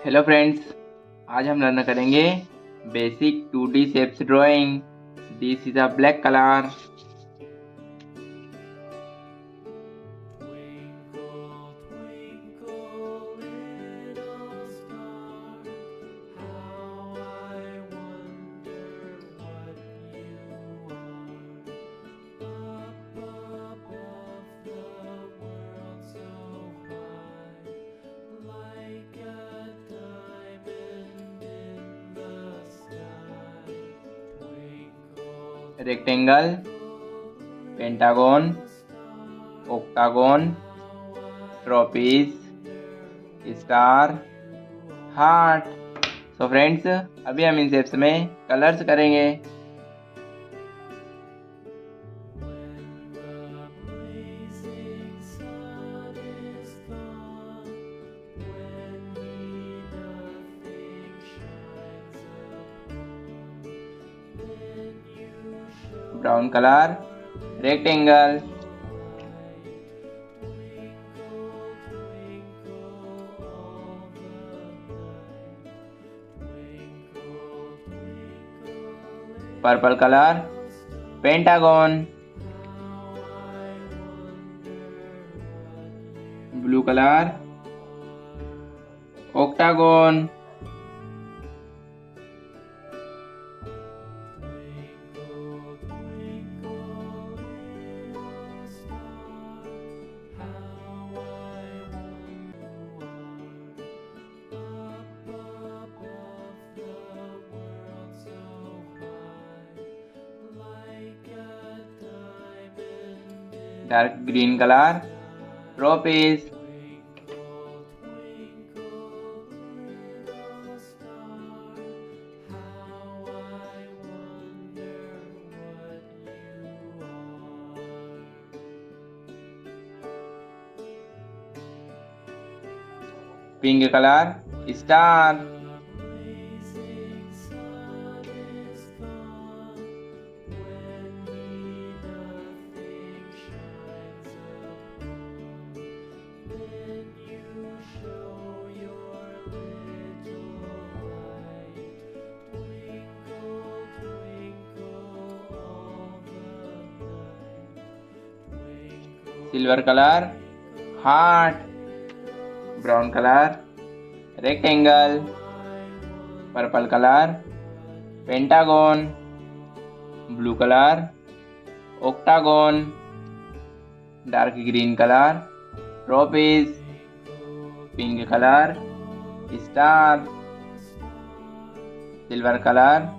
Hello friends, आज हम learn करेंगे basic 2D shapes drawing. This is a black colour. Rectangle, pentagon, octagon, trapeze, star, heart. So friends, अभी हम इन shapes में कलर्स करेंगे। Brown colour, rectangle. Purple colour, pentagon. Blue colour, octagon. Dark green colour, trapeze. Pink colour, star. Silver colour, heart. Brown colour, rectangle. Purple colour, pentagon. Blue colour, octagon. Dark green colour, trapeze. Pink colour, star. Silver colour,